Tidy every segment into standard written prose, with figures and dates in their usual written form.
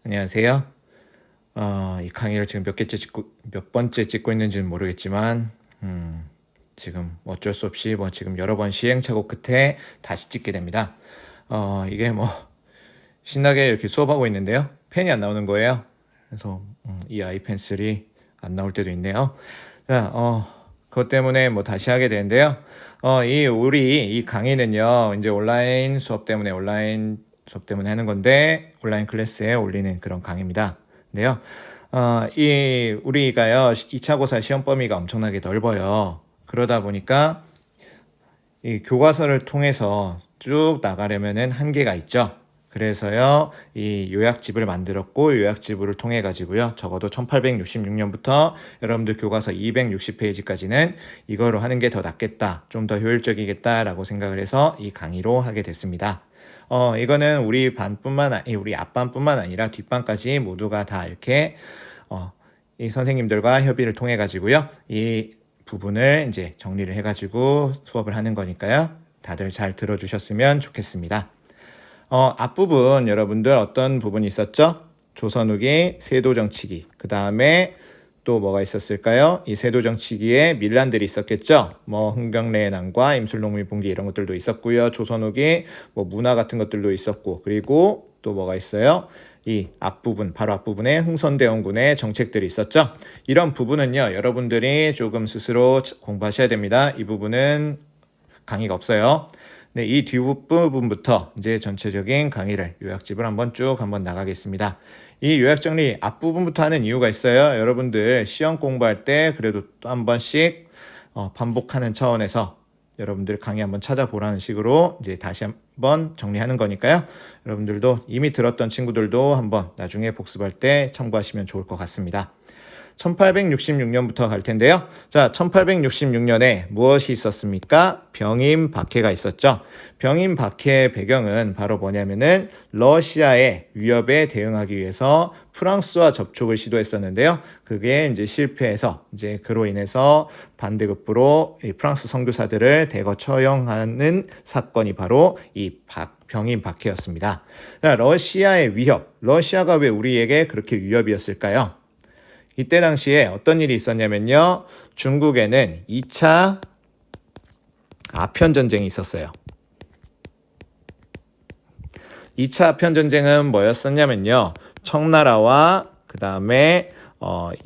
안녕하세요. 이 강의를 지금 몇 번째 찍고 있는지는 모르겠지만, 지금 어쩔 수 없이 지금 여러 번 시행착오 끝에 다시 찍게 됩니다. 이게 신나게 이렇게 수업하고 있는데요. 펜이 안 나오는 거예요. 그래서, 이 아이펜슬이 안 나올 때도 있네요. 자, 그것 때문에 다시 하게 되는데요. 우리 이 강의는요, 이제 온라인 수업 때문에 하는 건데, 온라인 클래스에 올리는 그런 강의입니다. 근데요, 우리가요, 2차 고사 시험 범위가 엄청나게 넓어요. 그러다 보니까 이 교과서를 통해서 쭉 나가려면은 한계가 있죠. 그래서요, 이 요약집을 만들었고, 요약집을 통해 가지고요, 적어도 1866년부터 여러분들 교과서 260페이지까지는 이거로 하는 게 더 낫겠다, 좀 더 효율적이겠다라고 생각을 해서 이 강의로 하게 됐습니다. 이거는 우리 앞반뿐만 아니라 뒷반까지 모두가 다 이렇게, 이 선생님들과 협의를 통해 가지고요, 이 부분을 이제 정리를 해 가지고 수업을 하는 거니까요. 다들 잘 들어주셨으면 좋겠습니다. 앞부분 여러분들 어떤 부분이 있었죠? 조선 후기 세도정치기, 그 다음에 또 뭐가 있었을까요? 이 세도정치기에 밀란들이 있었겠죠? 흥경래의 난과 임술농민봉기 이런 것들도 있었고요. 조선 후기 문화 같은 것들도 있었고, 그리고 또 뭐가 있어요? 이 앞부분, 바로 앞부분에 흥선대원군의 정책들이 있었죠? 이런 부분은요, 여러분들이 조금 스스로 공부하셔야 됩니다. 이 부분은 강의가 없어요. 네, 이 뒷부분부터 이제 전체적인 강의를, 요약집을 한번 나가겠습니다. 이 요약 정리 앞부분부터 하는 이유가 있어요. 여러분들 시험 공부할 때 그래도 또 한 번씩 반복하는 차원에서 여러분들 강의 한번 찾아보라는 식으로 이제 다시 한번 정리하는 거니까요. 여러분들도 이미 들었던 친구들도 한번 나중에 복습할 때 참고하시면 좋을 것 같습니다. 1866년부터 갈 텐데요. 자, 1866년에 무엇이 있었습니까? 병임 박해가 있었죠. 병임 박해의 배경은 바로 뭐냐면은 러시아의 위협에 대응하기 위해서 프랑스와 접촉을 시도했었는데요. 그게 이제 실패해서 이제 그로 인해서 반대급부로 이 프랑스 선교사들을 대거 처형하는 사건이 바로 이 병임 박해였습니다. 자, 러시아의 위협. 러시아가 왜 우리에게 그렇게 위협이었을까요? 이때 당시에 어떤 일이 있었냐면요. 중국에는 2차 아편전쟁이 있었어요. 2차 아편전쟁은 뭐였었냐면요. 청나라와 그 다음에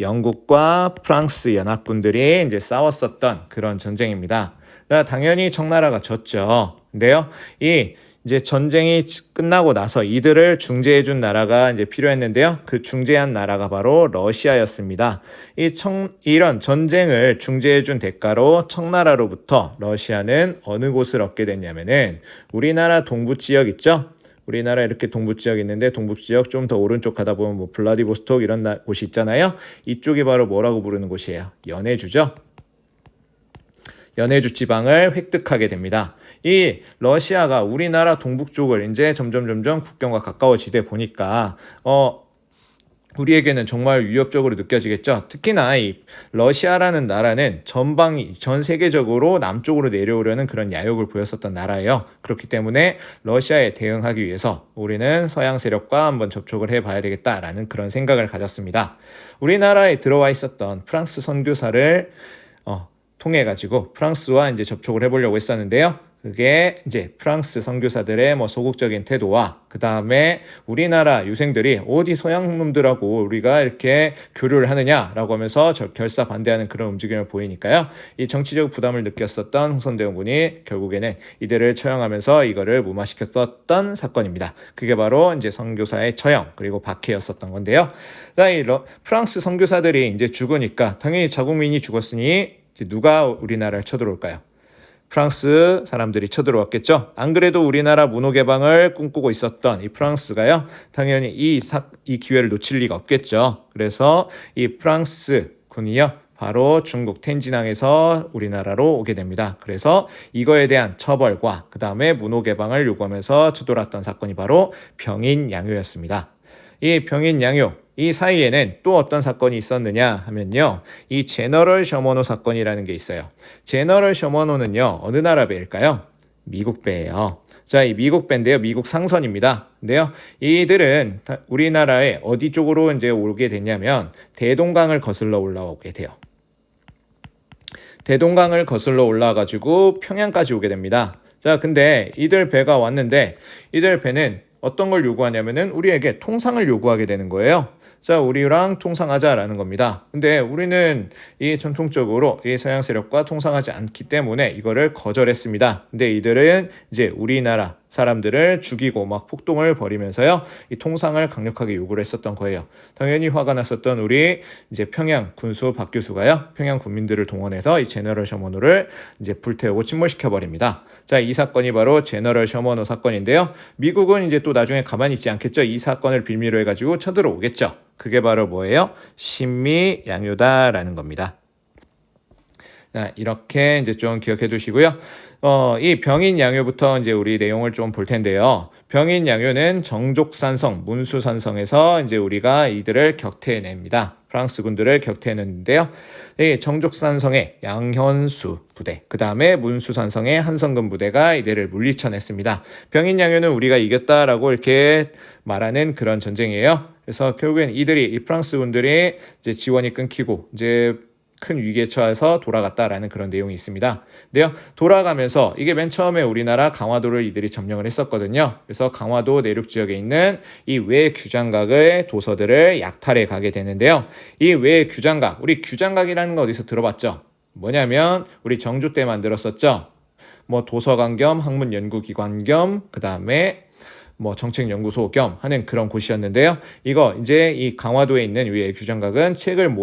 영국과 프랑스 연합군들이 이제 싸웠었던 그런 전쟁입니다. 당연히 청나라가 졌죠. 근데요. 이제 전쟁이 끝나고 나서 이들을 중재해준 나라가 이제 필요했는데요. 그 중재한 나라가 바로 러시아였습니다. 이런 전쟁을 중재해준 대가로 청나라로부터 러시아는 어느 곳을 얻게 됐냐면은 우리나라 동부 지역 있죠? 우리나라 이렇게 동부 지역 있는데 동부 지역 좀 더 오른쪽 가다 보면 블라디보스톡 이런 곳이 있잖아요. 이쪽이 바로 뭐라고 부르는 곳이에요? 연해주죠. 연해주 지방을 획득하게 됩니다. 이 러시아가 우리나라 동북 쪽을 이제 점점 국경과 가까워지다 보니까 우리에게는 정말 위협적으로 느껴지겠죠. 특히나 이 러시아라는 나라는 전 세계적으로 남쪽으로 내려오려는 그런 야욕을 보였었던 나라예요. 그렇기 때문에 러시아에 대응하기 위해서 우리는 서양 세력과 한번 접촉을 해봐야 되겠다라는 그런 생각을 가졌습니다. 우리나라에 들어와 있었던 프랑스 선교사를 통해 가지고 프랑스와 이제 접촉을 해보려고 했었는데요. 그게 이제 프랑스 선교사들의 소극적인 태도와 그 다음에 우리나라 유생들이 어디 서양 놈들하고 우리가 이렇게 교류를 하느냐라고 하면서 결사 반대하는 그런 움직임을 보이니까요. 이 정치적 부담을 느꼈었던 흥선대원군이 결국에는 이들을 처형하면서 이거를 무마시켰었던 사건입니다. 그게 바로 이제 선교사의 처형 그리고 박해였었던 건데요. 프랑스 선교사들이 이제 죽으니까 당연히 자국민이 죽었으니 누가 우리나라를 쳐들어올까요? 프랑스 사람들이 쳐들어왔겠죠. 안 그래도 우리나라 문호 개방을 꿈꾸고 있었던 이 프랑스가요. 당연히 이 기회를 놓칠 리가 없겠죠. 그래서 이 프랑스 군이요. 바로 중국 텐진항에서 우리나라로 오게 됩니다. 그래서 이거에 대한 처벌과 그 다음에 문호 개방을 요구하면서 쳐들어왔던 사건이 바로 병인양요였습니다. 이 병인양요. 이 사이에는 또 어떤 사건이 있었느냐 하면요. 이 제너럴 셔머노 사건이라는 게 있어요. 제너럴 셔머노는요. 어느 나라 배일까요? 미국 배예요. 자, 이 미국 밴드예요. 미국 상선입니다. 근데요, 이들은 우리나라에 어디 쪽으로 이제 오게 됐냐면 대동강을 거슬러 올라오게 돼요. 대동강을 거슬러 올라와가지고 평양까지 오게 됩니다. 자, 근데 이들 배가 왔는데 이들 배는 어떤 걸 요구하냐면은 우리에게 통상을 요구하게 되는 거예요. 자, 우리랑 통상하자라는 겁니다. 근데 우리는 이 전통적으로 이 서양 세력과 통상하지 않기 때문에 이거를 거절했습니다. 근데 이들은 이제 우리나라 사람들을 죽이고 막 폭동을 벌이면서요, 이 통상을 강력하게 요구를 했었던 거예요. 당연히 화가 났었던 우리 이제 평양 군수 박 교수가요, 평양 군민들을 동원해서 이 제너럴 셔먼호를 이제 불태우고 침몰시켜 버립니다. 자, 이 사건이 바로 제너럴 셔먼호 사건인데요. 미국은 이제 또 나중에 가만히 있지 않겠죠. 이 사건을 빌미로 해가지고 쳐들어오겠죠. 그게 바로 뭐예요? 신미양요다라는 겁니다. 자, 이렇게 이제 좀 기억해 두시고요. 이 병인양요부터 이제 우리 내용을 좀 볼 텐데요. 병인양요는 정족산성, 문수산성에서 이제 우리가 이들을 격퇴해냅니다. 프랑스 군들을 격퇴해냈는데요. 이 정족산성의 양현수 부대, 그 다음에 문수산성의 한성근 부대가 이들을 물리쳐냈습니다. 병인양요는 우리가 이겼다라고 이렇게 말하는 그런 전쟁이에요. 그래서 결국엔 이들이, 이 프랑스 군들이 이제 지원이 끊기고 이제 큰 위기에 처해서 돌아갔다라는 그런 내용이 있습니다. 근데요, 돌아가면서 이게 맨 처음에 우리나라 강화도를 이들이 점령을 했었거든요. 그래서 강화도 내륙 지역에 있는 이 외규장각의 도서들을 약탈해 가게 되는데요. 이 외규장각, 우리 규장각이라는 거 어디서 들어봤죠? 뭐냐면 우리 정조 때 만들었었죠. 뭐 도서관 겸 학문연구기관 겸 그 다음에 뭐 정책연구소 겸 하는 그런 곳이었는데요. 이거 이제 이 강화도에 있는 외규장각은 책을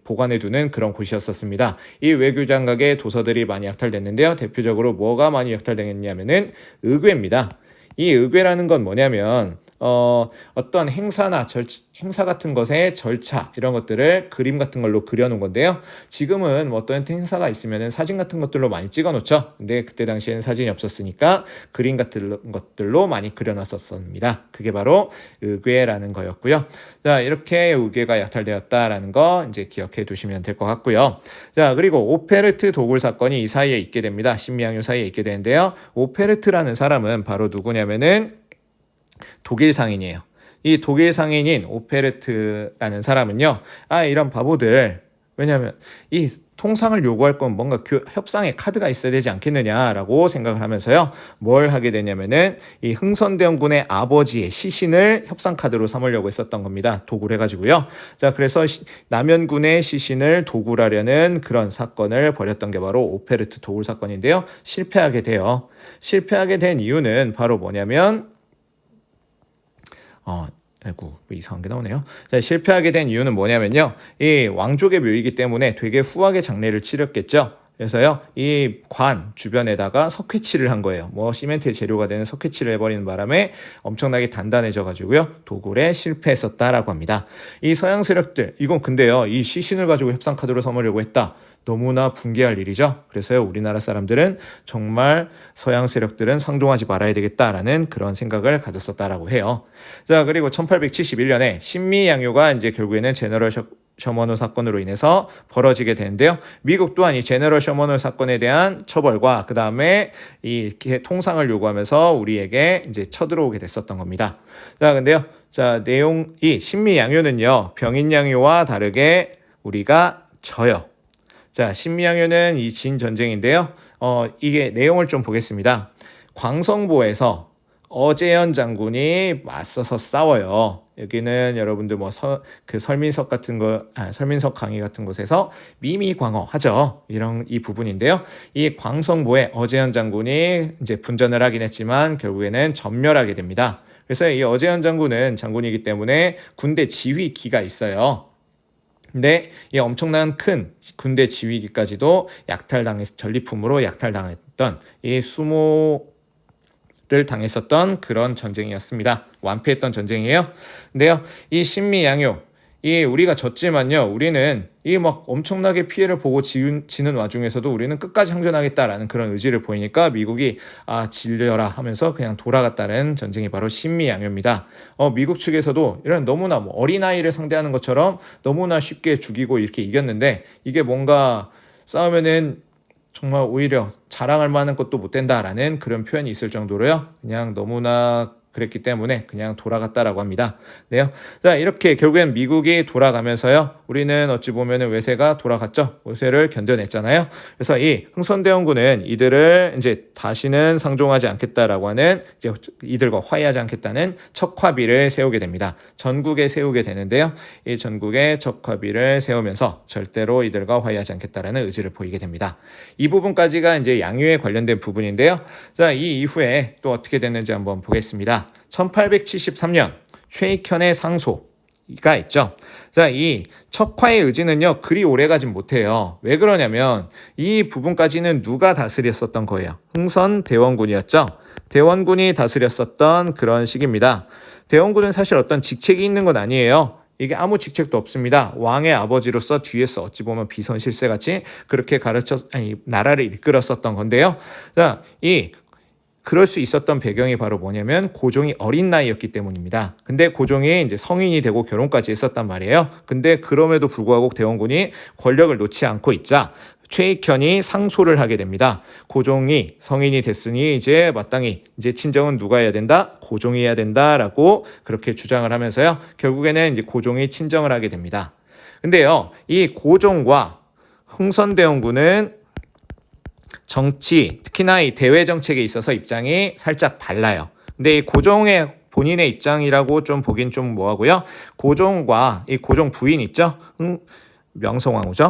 보관해두는 그런 곳이었었습니다. 이 외규장각의 도서들이 많이 약탈됐는데요. 대표적으로 뭐가 많이 약탈됐냐면은 의궤입니다. 이 의궤라는 건 뭐냐면 어떤 행사 같은 것의 절차 이런 것들을 그림 같은 걸로 그려놓은 건데요. 지금은 뭐 어떤 행사가 있으면은 사진 같은 것들로 많이 찍어놓죠. 근데 그때 당시에는 사진이 없었으니까 그림 같은 것들로 많이 그려놨었습니다. 그게 바로 의궤라는 거였고요. 자, 이렇게 의궤가 약탈되었다라는 거 이제 기억해 두시면 될 것 같고요. 자, 그리고 오페르트 도굴 사건이 이 사이에 있게 됩니다. 신미양요 사이에 있게 되는데요. 오페르트라는 사람은 바로 누구냐면은 독일 상인이에요. 이 독일 상인인 오페르트라는 사람은요, 이런 바보들, 왜냐하면 이 통상을 요구할 건 뭔가 협상의 카드가 있어야 되지 않겠느냐라고 생각을 하면서요, 뭘 하게 되냐면은 이 흥선대원군의 아버지의 시신을 협상 카드로 삼으려고 했었던 겁니다. 도굴해가지고요. 자, 그래서 남연군의 시신을 도굴하려는 그런 사건을 벌였던 게 바로 오페르트 도굴 사건인데요. 실패하게 돼요. 실패하게 된 이유는 바로 뭐냐면 아이고, 이상한 게 나오네요. 자, 실패하게 된 이유는 뭐냐면요, 이 왕족의 묘이기 때문에 되게 후하게 장례를 치렀겠죠. 그래서요, 이 관 주변에다가 석회칠을 한 거예요. 뭐 시멘트의 재료가 되는 석회칠을 해버리는 바람에 엄청나게 단단해져 가지고요, 도굴에 실패했었다라고 합니다. 이 서양 세력들, 이건 근데요, 이 시신을 가지고 협상 카드로 삼으려고 했다. 너무나 붕괴할 일이죠. 그래서요, 우리나라 사람들은 정말 서양 세력들은 상종하지 말아야 되겠다라는 그런 생각을 가졌었다라고 해요. 자, 그리고 1871년에 신미양요가 이제 결국에는 제너럴 셔먼호 사건으로 인해서 벌어지게 되는데요. 미국 또한 이 제너럴 셔먼호 사건에 대한 처벌과 그 다음에 이 통상을 요구하면서 우리에게 이제 쳐들어오게 됐었던 겁니다. 자, 근데요, 자, 이 신미양요는요, 병인양요와 다르게 우리가 져요. 자, 신미양요는 이 진 전쟁인데요. 이게 내용을 좀 보겠습니다. 광성보에서 어제현 장군이 맞서서 싸워요. 여기는 여러분들 뭐 설민석 같은 설민석 강의 같은 곳에서 미미광어 하죠. 이 부분인데요. 이 광성보에 어제현 장군이 이제 분전을 하긴 했지만 결국에는 전멸하게 됩니다. 그래서 이 어제현 장군은 장군이기 때문에 군대 지휘기가 있어요. 근데 이 엄청난 큰 군대 지휘기까지도 전리품으로 약탈당했던 이 수모를 당했었던 그런 전쟁이었습니다. 완패했던 전쟁이에요. 근데요, 이 신미양요, 우리가 졌지만요, 우리는 막 엄청나게 피해를 보고 지는 와중에서도 우리는 끝까지 항전하겠다라는 그런 의지를 보이니까 미국이 질려라 하면서 그냥 돌아갔다는 전쟁이 바로 신미양요입니다. 미국 측에서도 이런 너무나 뭐 어린아이를 상대하는 것처럼 너무나 쉽게 죽이고 이렇게 이겼는데, 이게 뭔가 싸우면은 정말 오히려 자랑할 만한 것도 못 된다라는 그런 표현이 있을 정도로요. 그냥 너무나 그랬기 때문에 그냥 돌아갔다라고 합니다. 네요. 자, 이렇게 결국엔 미국이 돌아가면서요. 우리는 어찌 보면은 외세가 돌아갔죠. 외세를 견뎌냈잖아요. 그래서 이 흥선대원군은 이들을 이제 다시는 상종하지 않겠다라고 하는, 이제 이들과 화해하지 않겠다는 척화비를 세우게 됩니다. 전국에 세우게 되는데요. 이 전국에 척화비를 세우면서 절대로 이들과 화해하지 않겠다라는 의지를 보이게 됩니다. 이 부분까지가 이제 양유에 관련된 부분인데요. 자, 이 이후에 또 어떻게 됐는지 한번 보겠습니다. 1873년 최익현의 상소가 있죠. 자, 이 척화의 의지는요, 그리 오래 가진 못해요. 왜 그러냐면 이 부분까지는 누가 다스렸었던 거예요? 흥선대원군이었죠. 대원군이 다스렸었던 그런 시기입니다. 대원군은 사실 어떤 직책이 있는 건 아니에요. 이게 아무 직책도 없습니다. 왕의 아버지로서 뒤에서 어찌 보면 비선실세같이 그렇게 나라를 이끌었었던 건데요. 자, 그럴 수 있었던 배경이 바로 뭐냐면 고종이 어린 나이였기 때문입니다. 근데 고종이 이제 성인이 되고 결혼까지 했었단 말이에요. 근데 그럼에도 불구하고 대원군이 권력을 놓지 않고 있자 최익현이 상소를 하게 됩니다. 고종이 성인이 됐으니 이제 마땅히 이제 친정은 누가 해야 된다? 고종이 해야 된다라고 그렇게 주장을 하면서요. 결국에는 이제 고종이 친정을 하게 됩니다. 근데요, 이 고종과 흥선대원군은 정치, 특히나 이 대외 정책에 있어서 입장이 살짝 달라요. 근데 이 고종의 본인의 입장이라고 좀 보긴 좀 뭐하고요. 고종과 이 고종 부인 있죠? 명성황후죠.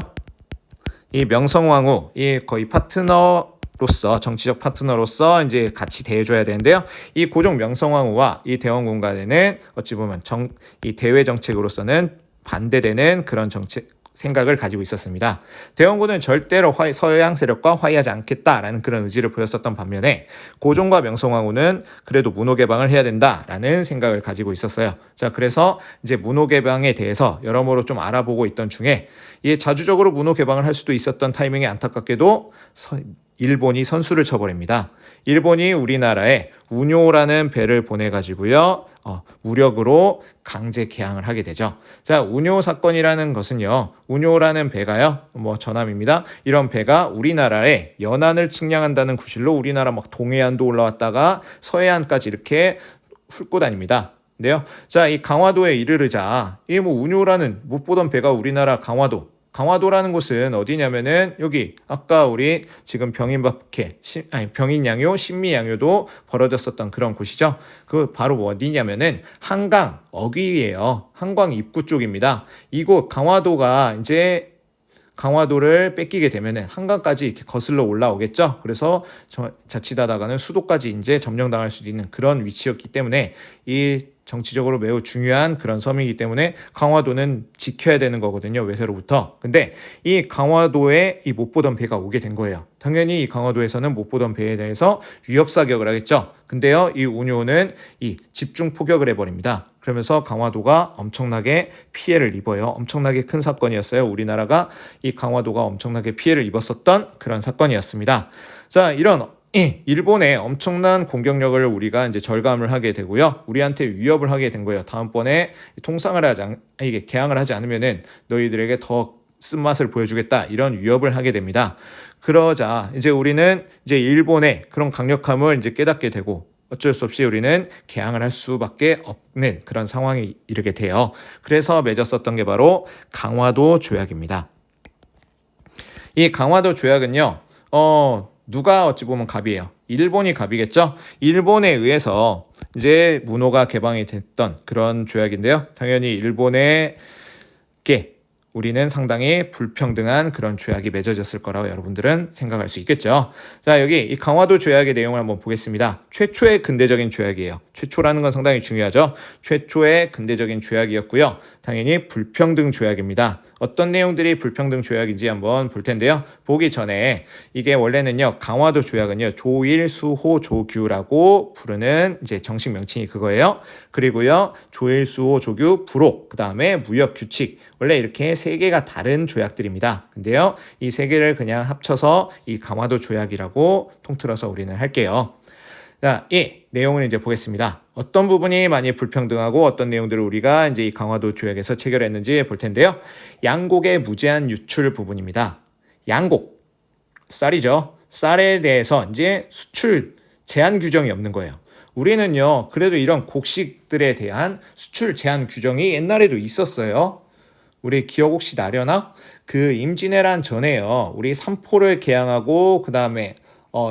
이 명성황후, 이 거의 파트너로서, 정치적 파트너로서 이제 같이 대해줘야 되는데요. 이 고종 명성황후와 이 대원군 간에는 어찌 보면 이 대외 정책으로서는 반대되는 그런 생각을 가지고 있었습니다. 대원군은 절대로 서양 세력과 화해하지 않겠다라는 그런 의지를 보였었던 반면에 고종과 명성황후는 그래도 문호 개방을 해야 된다라는 생각을 가지고 있었어요. 자, 그래서 이제 문호 개방에 대해서 여러모로 좀 알아보고 있던 중에 자주적으로 문호 개방을 할 수도 있었던 타이밍에 안타깝게도 일본이 선수를 쳐버립니다. 일본이 우리나라에 운요라는 배를 보내가지고요. 무력으로 강제 개항을 하게 되죠. 자, 운요 사건이라는 것은요. 운요라는 배가요. 전함입니다. 이런 배가 우리나라에 연안을 측량한다는 구실로 우리나라 막 동해안도 올라왔다가 서해안까지 이렇게 훑고 다닙니다. 근데요. 자, 이 강화도에 이르르자 운요라는 못 보던 배가 우리나라 강화도라는 곳은 어디냐면은 여기 아까 우리 지금 병인양요, 신미양요도 벌어졌었던 그런 곳이죠. 그 바로 어디냐면은 한강 어귀예요. 한강 입구 쪽입니다. 이곳 강화도가 이제 강화도를 뺏기게 되면은 한강까지 이렇게 거슬러 올라오겠죠. 그래서 자칫하다가는 수도까지 이제 점령당할 수도 있는 그런 위치였기 때문에 이 정치적으로 매우 중요한 그런 섬이기 때문에 강화도는 지켜야 되는 거거든요. 외세로부터. 근데 이 강화도에 이 못 보던 배가 오게 된 거예요. 당연히 이 강화도에서는 못 보던 배에 대해서 위협 사격을 하겠죠. 근데요, 이 운요는 이 집중 포격을 해버립니다. 그러면서 강화도가 엄청나게 피해를 입어요. 엄청나게 큰 사건이었어요. 우리나라가 이 강화도가 엄청나게 피해를 입었었던 그런 사건이었습니다. 자, 이런 일본의 엄청난 공격력을 우리가 이제 절감을 하게 되고요. 우리한테 위협을 하게 된 거예요. 다음번에 개항을 하지 않으면은 너희들에게 더 쓴맛을 보여주겠다. 이런 위협을 하게 됩니다. 그러자 이제 우리는 이제 일본의 그런 강력함을 이제 깨닫게 되고 어쩔 수 없이 우리는 개항을 할 수밖에 없는 그런 상황에 이르게 돼요. 그래서 맺었었던 게 바로 강화도 조약입니다. 이 강화도 조약은요. 누가 어찌 보면 갑이에요. 일본이 갑이겠죠. 일본에 의해서 이제 문호가 개방이 됐던 그런 조약인데요. 당연히 일본에게 우리는 상당히 불평등한 그런 조약이 맺어졌을 거라고 여러분들은 생각할 수 있겠죠. 자, 여기 이 강화도 조약의 내용을 한번 보겠습니다. 최초의 근대적인 조약이에요. 최초라는 건 상당히 중요하죠. 최초의 근대적인 조약이었고요. 당연히 불평등 조약입니다. 어떤 내용들이 불평등 조약인지 한번 볼 텐데요. 보기 전에 이게 원래는요. 강화도 조약은요. 조일수호조규라고 부르는 이제 정식 명칭이 그거예요. 그리고요. 조일수호조규 부록, 그다음에 무역규칙. 원래 이렇게 세 개가 다른 조약들입니다. 근데요. 이 세 개를 그냥 합쳐서 이 강화도 조약이라고 통틀어서 우리는 할게요. 자, 이 내용을 이제 보겠습니다. 어떤 부분이 많이 불평등하고 어떤 내용들을 우리가 이제 이 강화도 조약에서 체결했는지 볼 텐데요. 양곡의 무제한 유출 부분입니다. 양곡. 쌀이죠. 쌀에 대해서 이제 수출 제한 규정이 없는 거예요. 우리는요, 그래도 이런 곡식들에 대한 수출 제한 규정이 옛날에도 있었어요. 우리 기억 혹시 나려나? 그 임진왜란 전에요. 우리 삼포를 개항하고 그다음에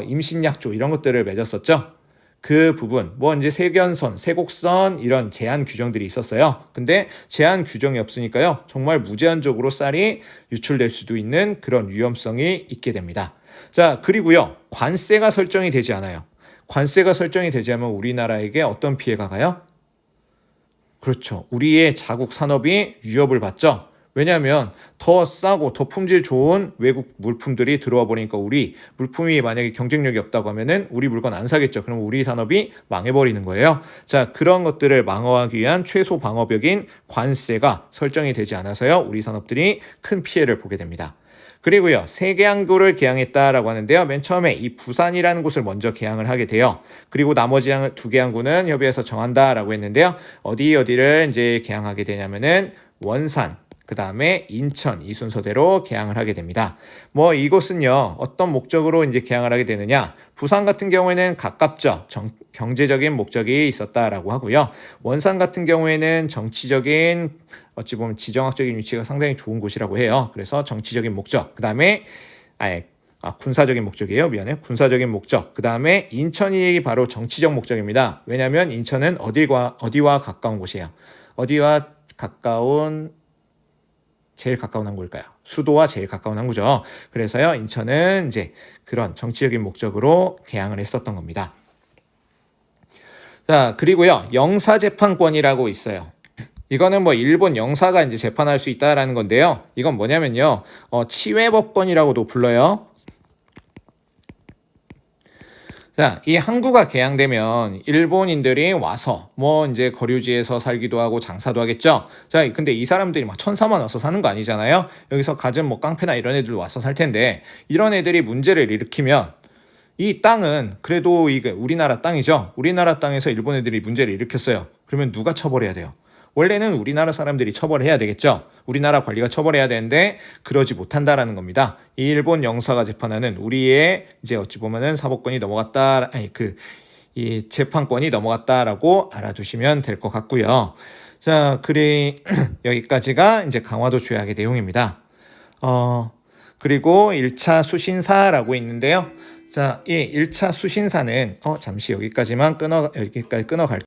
임신약조 이런 것들을 맺었었죠. 그 부분 뭐 이제 세견선, 세곡선 이런 제한 규정들이 있었어요. 근데 제한 규정이 없으니까요. 정말 무제한적으로 쌀이 유출될 수도 있는 그런 위험성이 있게 됩니다. 자, 그리고요. 관세가 설정이 되지 않아요. 관세가 설정이 되지 않으면 우리나라에게 어떤 피해가 가요? 그렇죠. 우리의 자국 산업이 위협을 받죠. 왜냐하면 더 싸고 더 품질 좋은 외국 물품들이 들어와 버리니까 우리 물품이 만약에 경쟁력이 없다고 하면은 우리 물건 안 사겠죠. 그럼 우리 산업이 망해버리는 거예요. 자, 그런 것들을 방어하기 위한 최소 방어벽인 관세가 설정이 되지 않아서요. 우리 산업들이 큰 피해를 보게 됩니다. 그리고요, 세 개항구를 개항했다라고 하는데요. 맨 처음에 이 부산이라는 곳을 먼저 개항을 하게 돼요. 그리고 나머지 두 개항구는 협의해서 정한다라고 했는데요. 어디를 이제 개항하게 되냐면은 원산, 그 다음에 인천 이 순서대로 개항을 하게 됩니다. 뭐 이곳은요, 어떤 목적으로 이제 개항을 하게 되느냐? 부산 같은 경우에는 가깝죠. 경제적인 목적이 있었다라고 하고요. 원산 같은 경우에는 정치적인 어찌 보면 지정학적인 위치가 상당히 좋은 곳이라고 해요. 그래서 정치적인 목적. 그 다음에 군사적인 목적이에요. 미안해. 군사적인 목적. 그 다음에 인천이 바로 정치적 목적입니다. 왜냐하면 인천은 어디와 가까운 곳이에요. 어디와 제일 가까운 항구일까요? 수도와 제일 가까운 항구죠. 그래서요, 인천은 이제 그런 정치적인 목적으로 개항을 했었던 겁니다. 자, 그리고요, 영사재판권이라고 있어요. 이거는 뭐 일본 영사가 이제 재판할 수 있다라는 건데요. 이건 뭐냐면요, 치외법권이라고도 불러요. 자, 이 항구가 개항되면 일본인들이 와서 뭐 이제 거류지에서 살기도 하고 장사도 하겠죠. 자, 근데 이 사람들이 막 천사만 와서 사는 거 아니잖아요. 여기서 가진 뭐 깡패나 이런 애들 와서 살 텐데 이런 애들이 문제를 일으키면 이 땅은 그래도 이게 우리나라 땅이죠. 우리나라 땅에서 일본 애들이 문제를 일으켰어요. 그러면 누가 처벌해야 돼요? 원래는 우리나라 사람들이 처벌해야 되겠죠. 우리나라 관리가 처벌해야 되는데 그러지 못한다라는 겁니다. 이 일본 영사가 재판하는 우리의 이제 어찌 보면은 사법권이 넘어갔다, 이 재판권이 넘어갔다라고 알아두시면 될 것 같고요. 자, 여기까지가 이제 강화도 조약의 내용입니다. 그리고 1차 수신사라고 있는데요. 자, 이 1차 수신사는 잠시 여기까지 끊어갈게요.